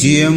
GM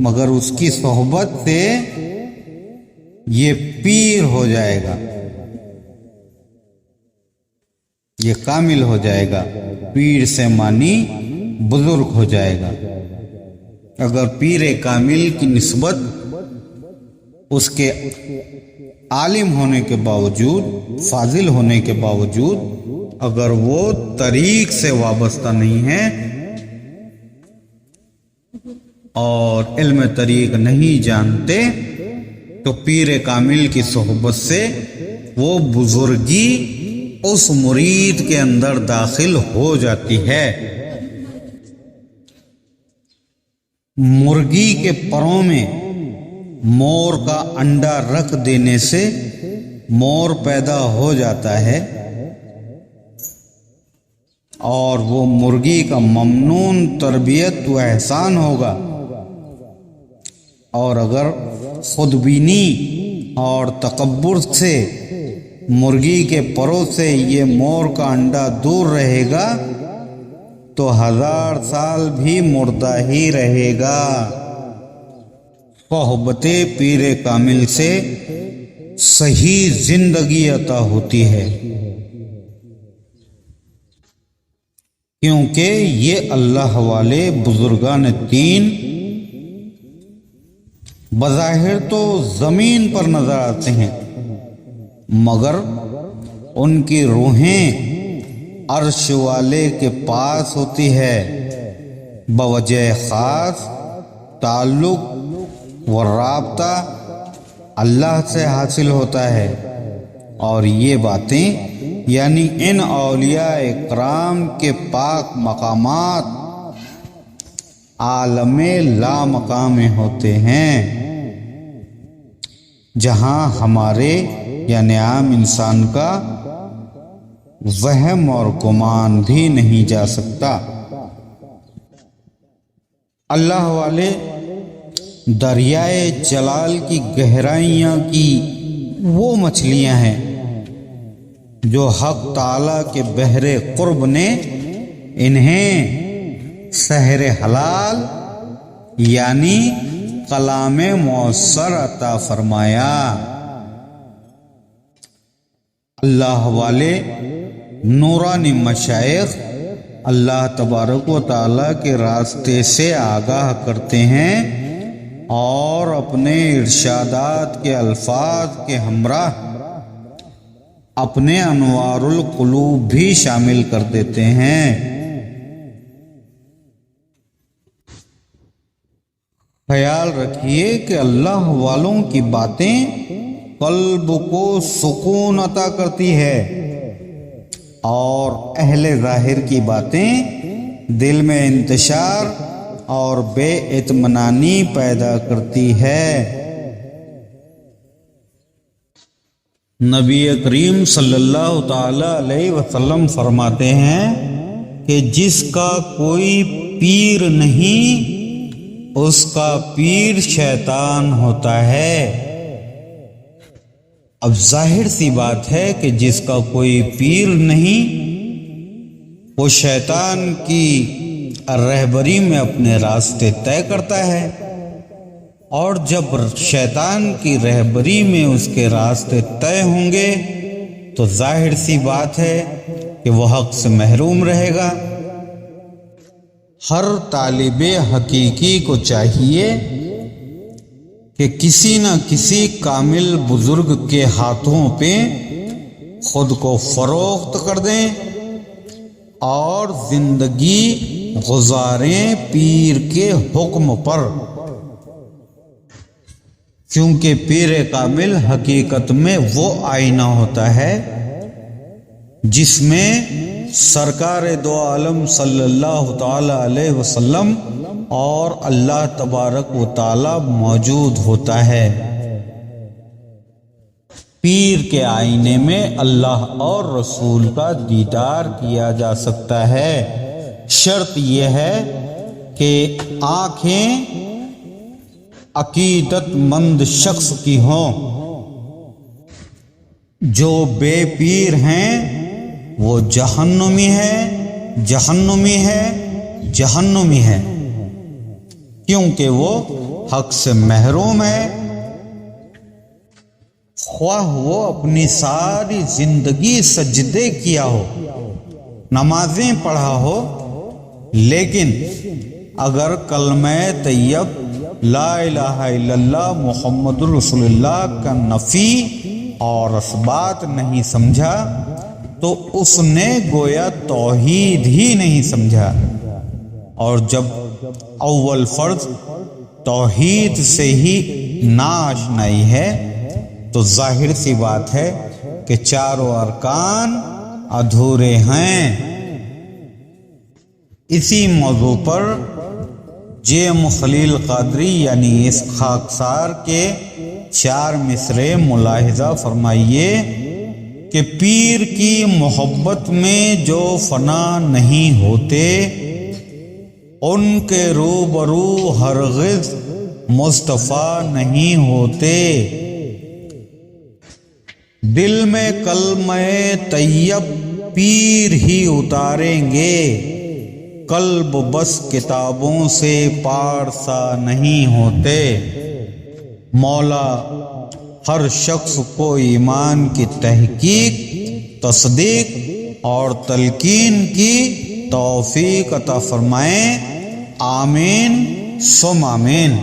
مگر اس کی صحبت سے یہ پیر ہو جائے گا، یہ کامل ہو جائے گا۔ پیر سے معنی بزرگ ہو جائے گا۔ اگر پیر کامل کی نسبت اس کے عالم ہونے کے باوجود، فاضل ہونے کے باوجود، اگر وہ طریق سے وابستہ نہیں ہے اور علم طریق نہیں جانتے، تو پیر کامل کی صحبت سے وہ بزرگی اس مرید کے اندر داخل ہو جاتی ہے۔ مرغی کے پروں میں مور کا انڈا رکھ دینے سے مور پیدا ہو جاتا ہے، اور وہ مرغی کا ممنون تربیت و احسان ہوگا۔ اور اگر خودبینی اور تکبر سے مرغی کے پروں سے یہ مور کا انڈا دور رہے گا تو 1000 سال بھی مردہ ہی رہے گا۔ صحبت پیر کامل سے صحیح زندگی عطا ہوتی ہے، کیونکہ یہ اللہ والے بزرگان دین بظاہر تو زمین پر نظر آتے ہیں، مگر ان کی روحیں عرش والے کے پاس ہوتی ہے، بوجہ خاص تعلق و رابطہ اللہ سے حاصل ہوتا ہے۔ اور یہ باتیں یعنی ان اولیاء اکرام کے پاک مقامات عالم لا مقام ہوتے ہیں، جہاں ہمارے یعنی عام انسان کا وہم اور گمان بھی نہیں جا سکتا۔ اللہ والے دریائے جلال کی گہرائیاں کی وہ مچھلیاں ہیں جو حق تعالیٰ کے بحر قرب نے انہیں سحر حلال یعنی کلام مؤثر عطا فرمایا۔ اللہ والے نورانی مشائخ اللہ تبارک و تعالیٰ کے راستے سے آگاہ کرتے ہیں اور اپنے ارشادات کے الفاظ کے ہمراہ اپنے انوار القلوب بھی شامل کر دیتے ہیں۔ خیال رکھیے کہ اللہ والوں کی باتیں قلب کو سکون عطا کرتی ہے، اور اہل ظاہر کی باتیں دل میں انتشار اور بے اطمینانی پیدا کرتی ہے۔ نبی کریم صلی اللہ تعالی علیہ وسلم فرماتے ہیں کہ جس کا کوئی پیر نہیں اس کا پیر شیطان ہوتا ہے۔ اب ظاہر سی بات ہے کہ جس کا کوئی پیر نہیں وہ شیطان کی رہبری میں اپنے راستے طے کرتا ہے، اور جب شیطان کی رہبری میں اس کے راستے طے ہوں گے تو ظاہر سی بات ہے کہ وہ حق سے محروم رہے گا۔ ہر طالب حقیقی کو چاہیے کہ کسی نہ کسی کامل بزرگ کے ہاتھوں پہ خود کو فروخت کر دیں اور زندگی گزاریں پیر کے حکم پر، کیونکہ پیر کامل حقیقت میں وہ آئینہ ہوتا ہے جس میں سرکار دو عالم صلی اللہ تعالی علیہ وسلم اور اللہ تبارک و تعالی موجود ہوتا ہے۔ پیر کے آئینے میں اللہ اور رسول کا دیدار کیا جا سکتا ہے، شرط یہ ہے کہ آنکھیں عقیدت مند شخص کی ہوں۔ جو بے پیر ہیں وہ جہنمی ہے، جہنمی ہے، جہنمی ہے، کیونکہ وہ حق سے محروم ہے، خواہ وہ اپنی ساری زندگی سجدے کیا ہو، نمازیں پڑھا ہو، لیکن اگر کلمہ طیب لا الہ الا اللہ محمد رسول اللہ کا نفی اور اثبات نہیں سمجھا تو اس نے گویا توحید ہی نہیں سمجھا۔ اور جب اول فرض توحید سے ہی ناآشنائی ہے تو ظاہر سی بات ہے کہ چاروں ارکان ادھورے ہیں۔ اسی موضوع پر جیم خلیل قادری یعنی اس خاکسار کے 4 مصرے ملاحظہ فرمائیے کہ پیر کی محبت میں جو فنا نہیں ہوتے ان کے روبرو ہرگز مصطفیٰ نہیں ہوتے۔ دل میں کلمہ طیب پیر ہی اتاریں گے، قلب بس کتابوں سے پارسا نہیں ہوتے۔ مولا ہر شخص کو ایمان کی تحقیق، تصدیق اور تلقین کی توفیق عطا فرمائیں، آمین ثم آمین۔